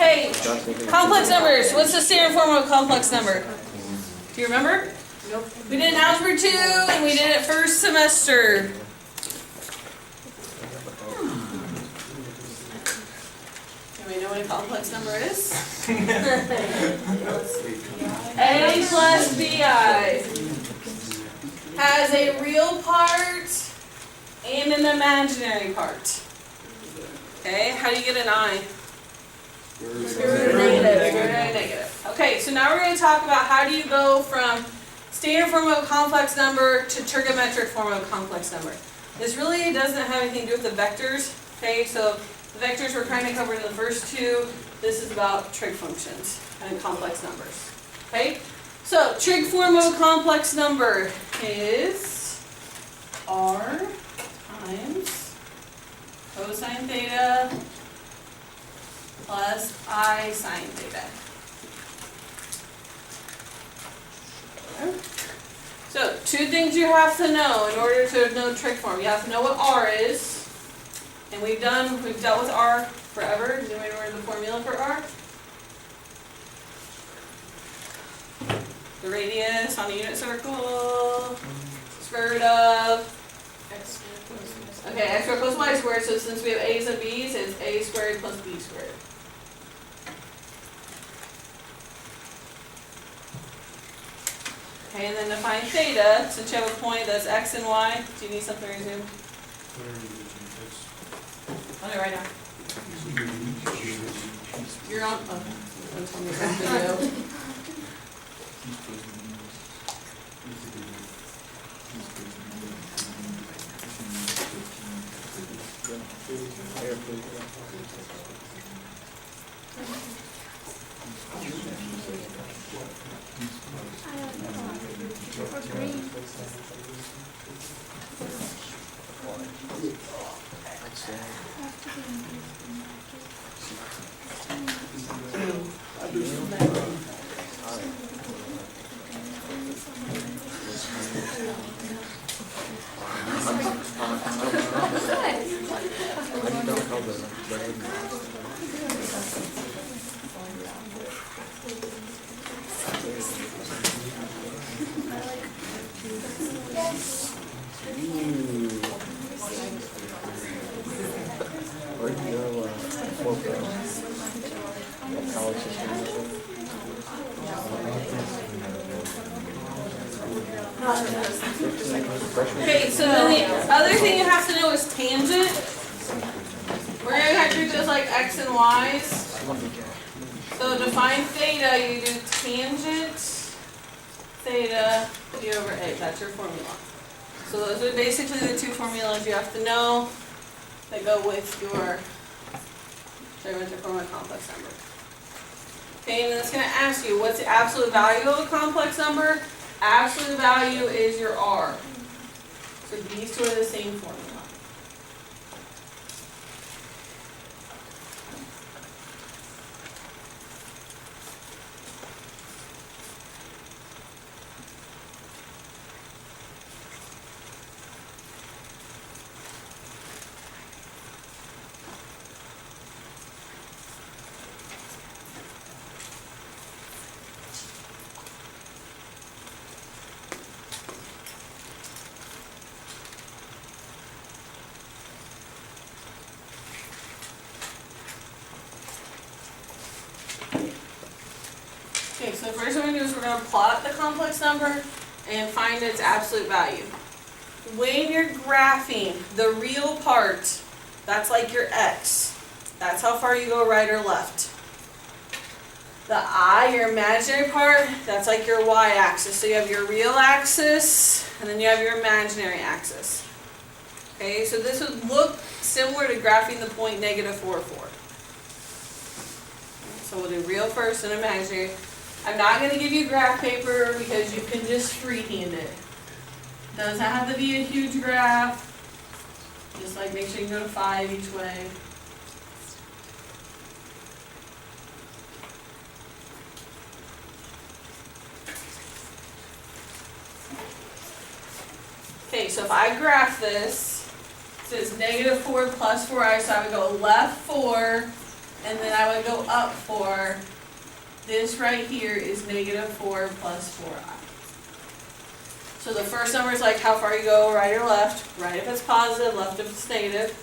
Okay, complex numbers. What's the standard form of a complex number? Do you remember? Nope. We did it in Algebra 2 and we did it first semester. Anybody know what a complex number is? A plus BI has a real part and an imaginary part. Okay, how do you get an I? Negative. Okay, so now we're going to talk about how do you go from standard form of a complex number to trigonometric form of a complex number. This really doesn't have anything to do with the vectors. Okay, so the vectors were kind of covered in the first two. This is about trig functions and complex numbers. Okay, so trig form of a complex number is R times cosine theta plus I sine theta. Okay. So, two things you have to know in order to know trig form. You have to know what R is, and we've dealt with R forever. Does anybody remember the formula for R? The radius on a unit circle, square root of x squared. Okay, x squared plus y squared. So since we have a's and b's, it's a squared plus b squared. Okay, and then to find theta, since you have a point that's x and y, do you need something to resume? On it right now. You're on. Oh, don't tell me about video. Okay, so then the other thing you have to know is tangent. We're going to have to treat this like x and y's. So to find theta, you do tangent theta d over a. That's your formula. So those are basically the two formulas you have to know that go with your trigonometric form of a complex number. Okay, and then it's going to ask you, what's the absolute value of a complex number? Absolute value is your R. So these two are the same formula. Okay, so the first thing we're going to do is we're going to plot the complex number and find its absolute value. When you're graphing the real part, that's like your x. That's how far you go right or left. The I, your imaginary part, that's like your y-axis. So you have your real axis, and then you have your imaginary axis. Okay, so this would look similar to graphing the point -4, 4. So we'll do real first and imaginary. I'm not going to give you graph paper because you can just freehand it. Doesn't have to be a huge graph. Just like make sure you go to 5 each way. Okay, so if I graph this, it says -4 plus 4i, so I would go left 4, and then I would go up 4. This right here is -4 plus 4i. So the first number is like how far you go, right or left. Right if it's positive, left if it's negative.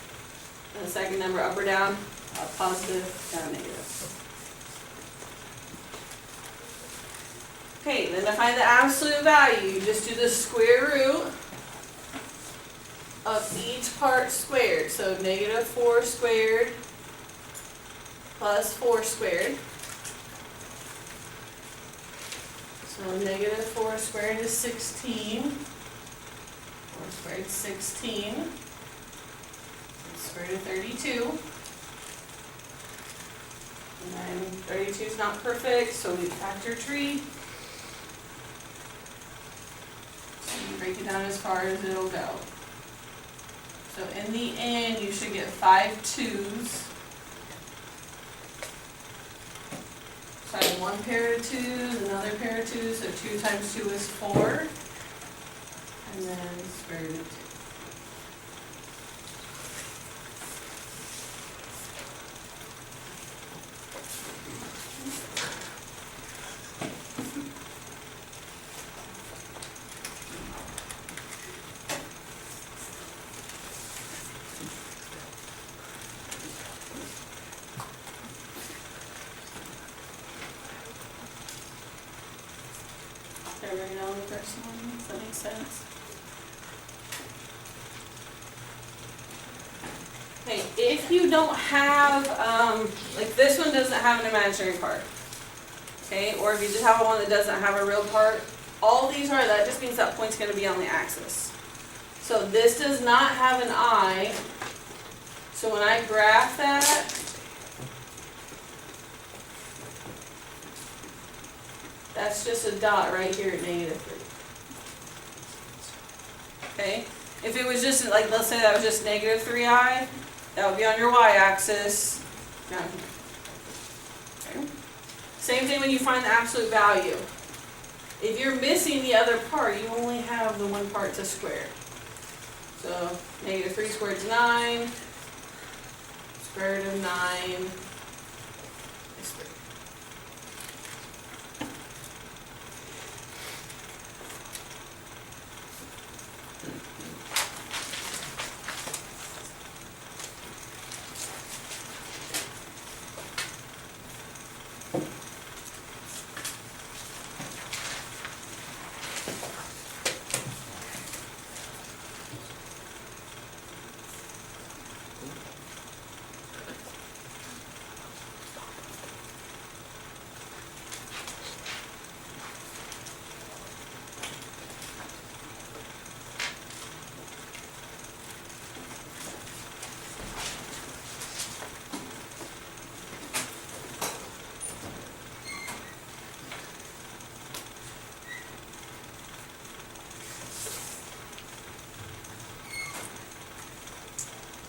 And the second number, up or down, up positive, down negative. Okay, then to find the absolute value, you just do the square root of each part squared. So -4 squared plus 4 squared. So -4 squared is 16. 4 squared is 16. Square root of 32. And then 32 is not perfect, so we factor tree. So you break it down as far as it'll go. So in the end, you should get 5 2s. So I have one pair of 2s, another pair of 2s, so 2 times 2 is 4. And then square root of 2. Everybody know the first one? Does that make sense? Okay, if you don't have, like this one doesn't have an imaginary part, okay, or if you just have one that doesn't have a real part, all these are, that just means that point's going to be on the axis. So this does not have an eye, so when I graph that, that's just a dot right here at -3. Okay? If it was just, like, let's say that was just -3i, that would be on your y-axis down here. Okay? Same thing when you find the absolute value. If you're missing the other part, you only have the one part to square. So -3 squared is 9. Square root of 9.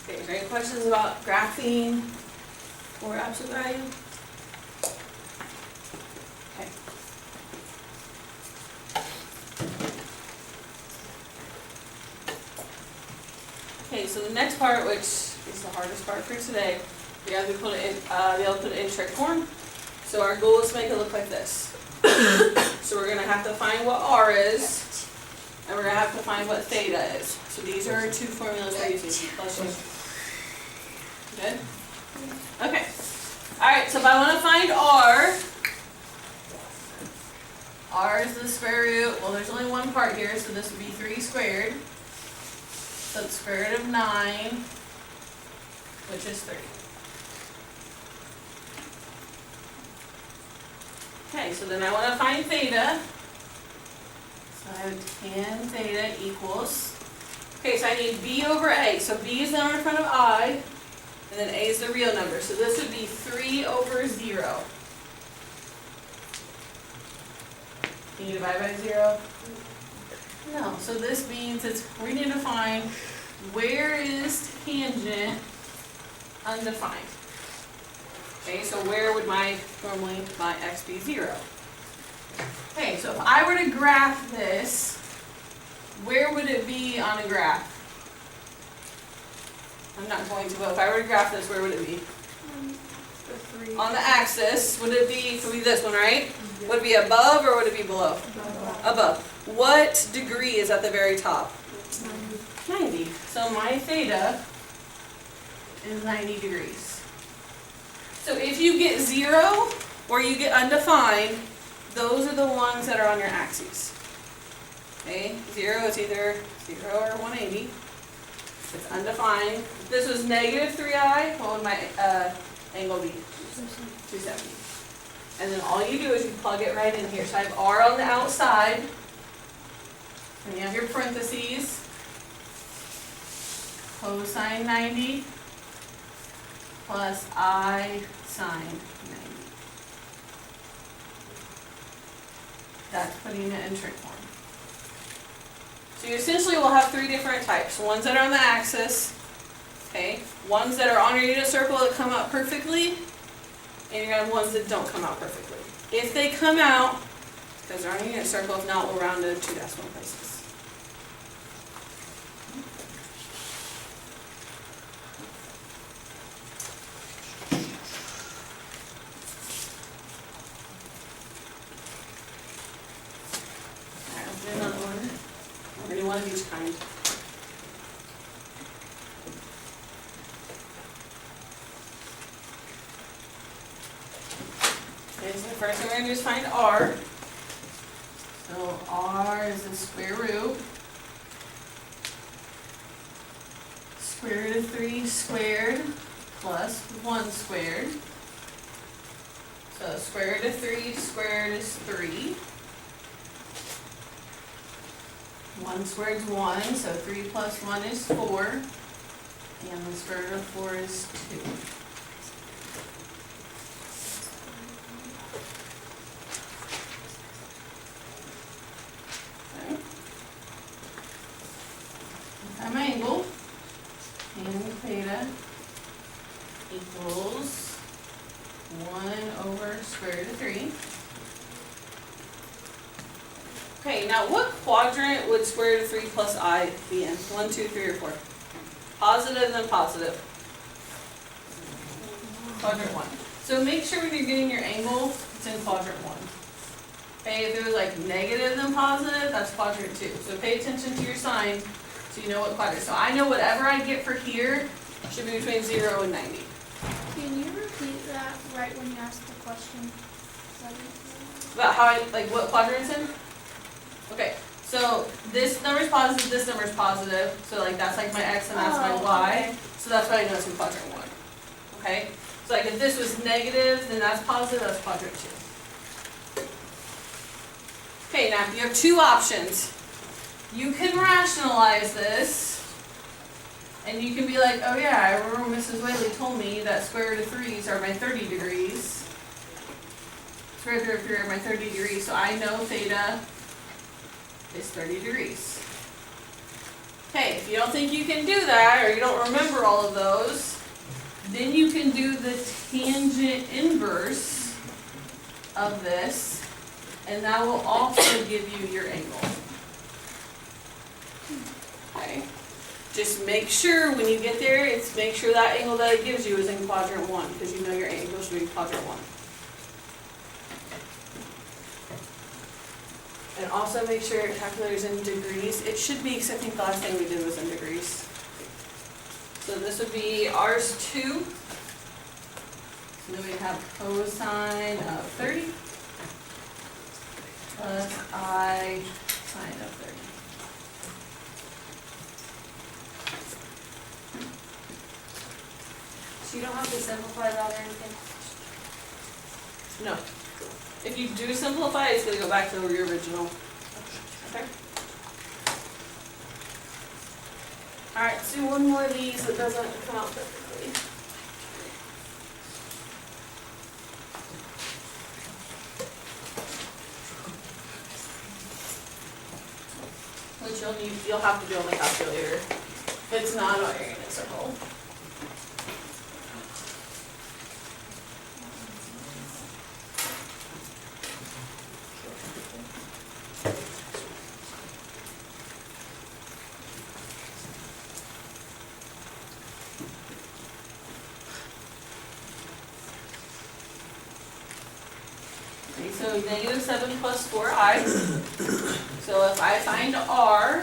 Okay, is there any questions about graphing or absolute value? Okay. Okay, so the next part, which is the hardest part for today, we have to put it in, be able to put it in trig form. So our goal is to make it look like this. So we're going to have to find what R is, and we're going to have to find what theta is. So these are our two formulas we're using. Good? Okay. Alright, so if I want to find R is the square root, well there's only one part here, so this would be 3 squared. So it's square root of 9, which is 3. Okay, so then I want to find theta. So I have tan theta equals, okay, so I need b over a. So b is the number in front of I, and then a is the real number. So this would be 3 over 0. Can you divide by 0? No. So this means we need to find where is tangent undefined. Okay, so where would normally my x be 0? Okay, so if I were to graph this, where would it be on a graph? I'm not going to, but if I were to graph this, where would it be? On the axis, would it be this one, right? Would it be above or would it be below? Above. What degree is at the very top? 90. So my theta is 90 degrees. So if you get 0 or you get undefined, those are the ones that are on your axes. Okay, 0 is either 0 or 180. It's undefined. If this was negative 3i, what would my angle be? 270. And then all you do is you plug it right in here. So I have r on the outside, and you have your parentheses, cosine 90 plus I sine 90. That's putting it in trig form. So you essentially will have 3 different types. Ones that are on the axis, okay, ones that are on your unit circle that come out perfectly, and you're going to have ones that don't come out perfectly. If they come out, because they're on your unit circle, if not, we'll round to 2 decimal places. Alright, I'll do another one. We're going to do one of each kind. Okay, so the first thing we're going to do is find r. So r is the square root. Square root of 3 squared plus 1 squared. So square root of 3 squared is 3. 1 squared is 1, so 3 plus 1 is 4. And the square root of 4 is 2. Okay. My angle, tan theta equals 1 over square root of 3. Okay, now what quadrant would square root of 3 plus I be in? 1, 2, 3, or 4? Positive, then positive. Quadrant 1. So make sure when you're getting your angle, it's in quadrant 1. Okay, if it was like negative then positive, that's quadrant 2. So pay attention to your sign so you know what quadrant. So I know whatever I get for here should be between 0 and 90. Can you repeat that right when you asked the question? About how what quadrant it's in? Okay, so this number is positive, this number is positive. So that's like my x and that's my y. Okay. So that's why I know it's in quadrant 1. Okay? So if this was negative, then that's positive, that's quadrant 2. Okay, now you have 2 options. You can rationalize this, and you can be like, oh yeah, I remember Mrs. Whaley told me that square root of 3's are my 30 degrees. Square root of 3 are my 30 degrees, so I know theta is 30 degrees. Okay, if you don't think you can do that, or you don't remember all of those, then you can do the tangent inverse of this, and that will also give you your angle. Okay, just make sure when you get there, make sure that angle that it gives you is in quadrant 1, because you know your angle should be in quadrant 1. And also make sure your calculator's in degrees. It should be, because I think the last thing we did was in degrees. So this would be R's 2. So then we have cosine of 30 plus I sine of 30. So you don't have to simplify that or anything? No. If you do simplify, it's going to go back to your original. Okay. Alright, let's do one more of these that doesn't come out perfectly. Which you'll have to do on the calculator. If it's not on your unit circle. Okay, so negative 7 plus 4i. So if I find r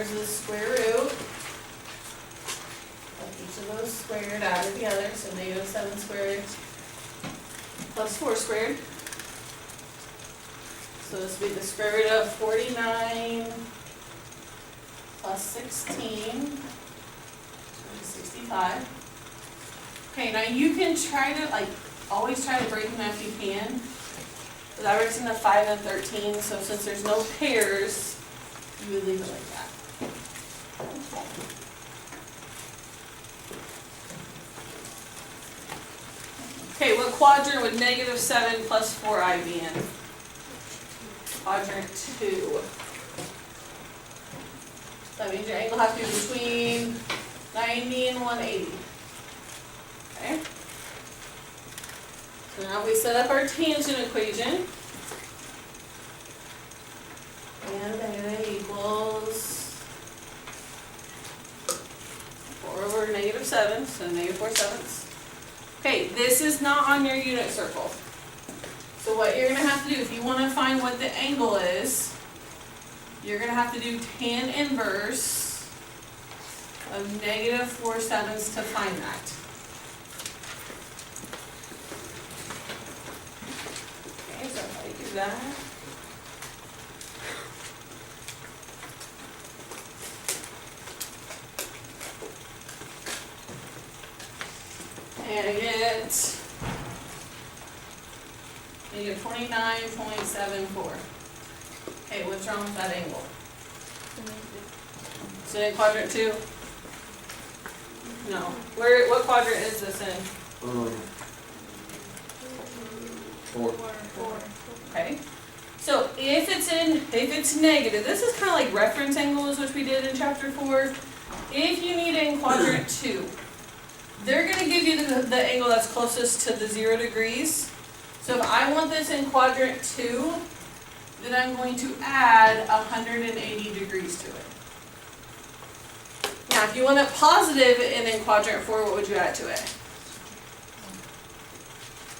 is the square root of each of those squared added together, so negative 7 squared plus 4 squared. So this would be the square root of 49 plus 16, which is 65. Okay, now you can try to, always try to break them if you can. But that breaks into 5 and 13, so since there's no pairs, you would leave it like that. Okay, what quadrant would negative 7 plus 4i be in? Quadrant 2. That means your angle has to be between 90 and 180. Okay? So now we set up our tangent equation. And theta equals 4 over negative 7, so negative 4/7. Okay, this is not on your unit circle. So what you're going to have to do, if you want to find what the angle is, you're going to have to do tan inverse of negative 4/7 to find that. Okay, so if I do that, and I get negative 29.74. Okay, what's wrong with that angle? Is it in quadrant 2? No. What quadrant is this in? 4. Okay. So if it's negative, this is kind of like reference angles, which we did in chapter 4. If you need it in quadrant 2, they're going to give you the angle that's closest to the 0 degrees. So if I want this in quadrant 2, then I'm going to add 180 degrees to it. Now, if you want it positive and in quadrant 4, what would you add to it?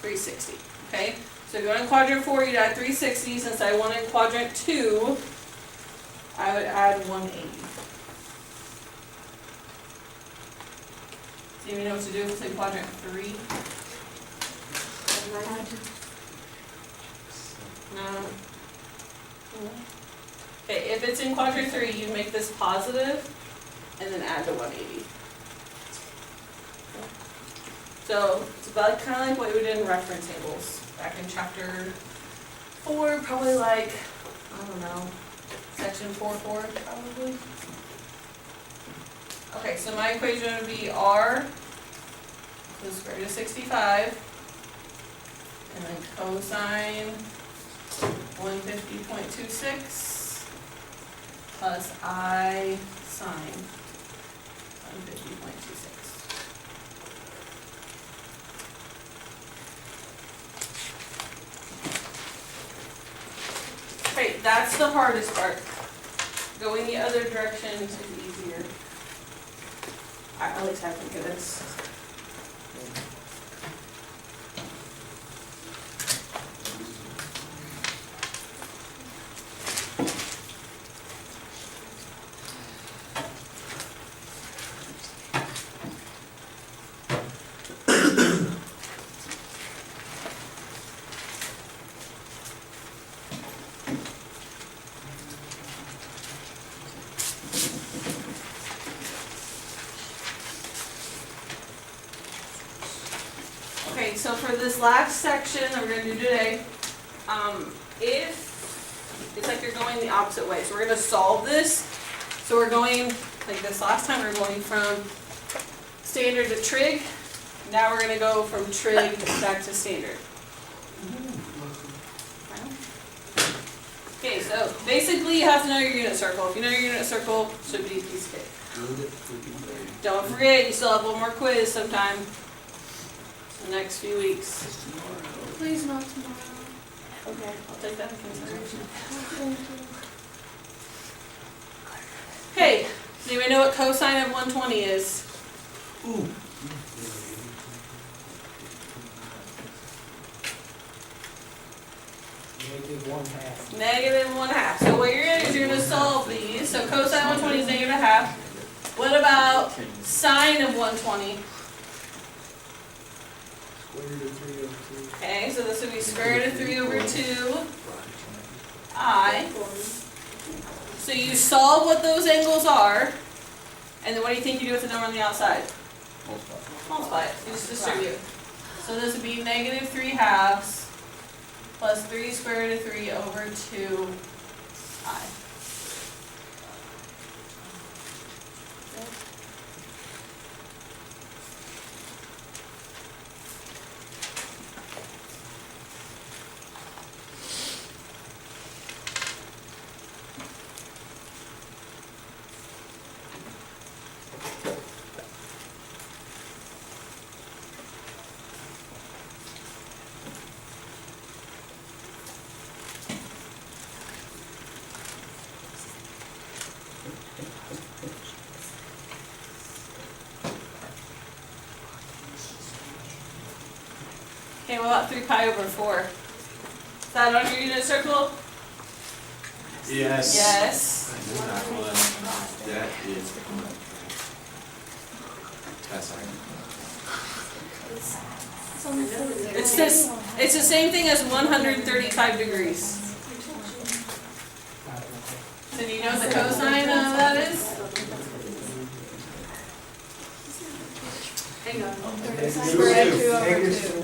360. Okay? So if you want in quadrant 4, you'd add 360. Since I want in quadrant 2, I would add 180. So you know what to do with quadrant 3? No. Okay, if it's in quadrant 3, you make this positive and then add the 180. So it's about kind of like what we did in reference tables back in chapter 4, probably like, I don't know, section 4.4 probably. Okay, so my equation would be r, so square root of 65, and then cosine 150.26 plus I sine 150.26. Okay, that's the hardest part. Going the other direction is easier. At least I think it is. Okay, so for this last section that we're going to do today, if it's like you're going the opposite way, so we're going to solve this. So we're going, like this last time, we're going from standard to trig. Now we're going to go from trig back to standard. Okay, so basically you have to know your unit circle. If you know your unit circle, it should be a piece of cake. Don't forget, you still have one more quiz sometime. The next few weeks. Please not tomorrow. Okay, I'll take that into consideration. Okay, does anybody know what cosine of 120 is? Ooh. Negative 1/2. So what you're gonna do is you're gonna solve these. So cosine 120 is negative 1/2. What about sine of 120? Okay, so this would be square root of 3 over 2 I. So you solve what those angles are, and then what do you think you do with the number on the outside? Multiply it. You just distribute. So this would be negative 3/2 plus 3 square root of 3 over 2 I. Okay, what about 3 pi over 4? Is that on your unit circle? Yes. Yes. I know that one. That is. That's right. It's this. It's the same thing as 135 degrees. So do you know what the cosine of that is? Hang on. Square root of 2 over 2.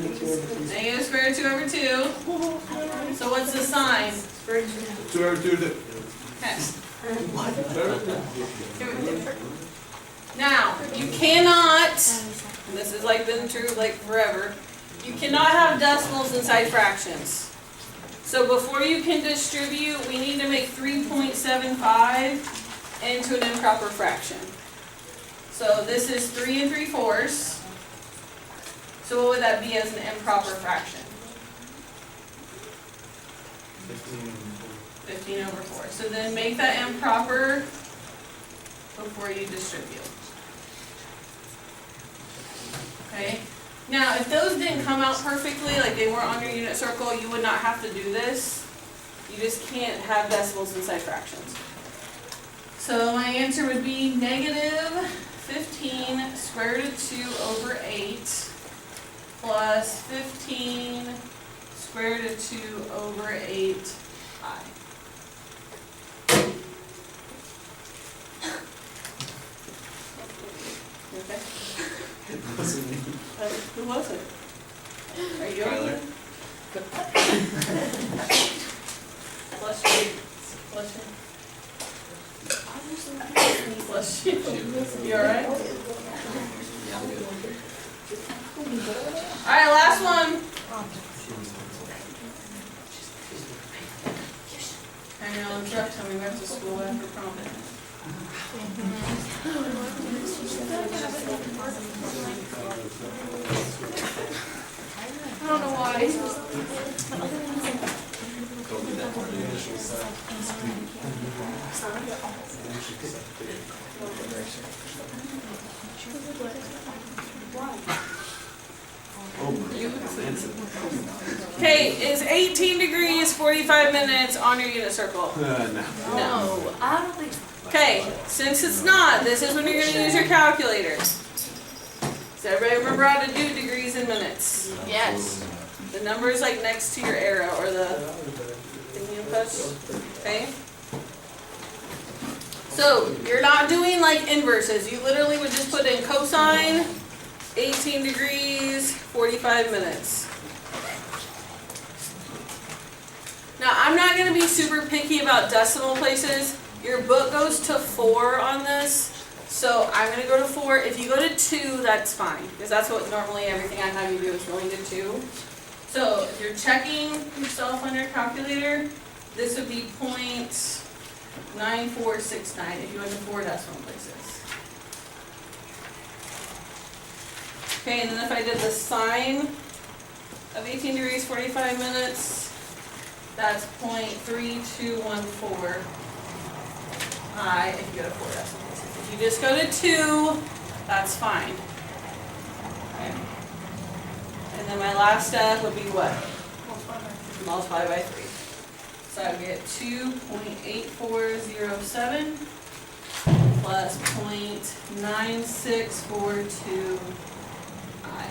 Negative square root of 2 over 2. So what's the sine? 2 over 2. Okay. Now, you cannot, and this has like been true like forever, you cannot have decimals inside fractions. So before you can distribute, we need to make 3.75 into an improper fraction. So this is 3 3/4. So what would that be as an improper fraction? 15 over 4. So then make that improper before you distribute. Okay? Now, if those didn't come out perfectly, like they weren't on your unit circle, you would not have to do this. You just can't have decimals inside fractions. So my answer would be negative 15 square root of 2 over 8 plus 15 square root of 2 over 8 I. You okay? Who was it? Are you okay? Bless you. Bless you. Bless you. You alright? Alright, last one. Hang on, truck, tell me we have to school after prom. I don't know why. Okay, is 18 degrees 45 minutes on your unit circle? No. No. I don't think so. Okay, since it's not, this is when you're going to use your calculator. Does everybody remember how to do degrees in minutes? Yes. The number is like next to your arrow or the thing you push. Okay? So, you're not doing like inverses. You literally would just put in cosine, 18 degrees, 45 minutes. Now, I'm not going to be super picky about decimal places. Your book goes to 4 on this, so I'm going to go to 4. If you go to 2, that's fine, because that's what normally everything I have you do is going to 2. So if you're checking yourself on your calculator, this would be 0.9469 if you went to 4 decimal places. Okay, and then if I did the sine of 18 degrees 45 minutes, that's 0.3214 I if you go to 4 decimal places. If you just go to 2, that's fine. Okay. And then my last step would be what? Multiply by 3. So I get 2.8407 plus 0.9642 I.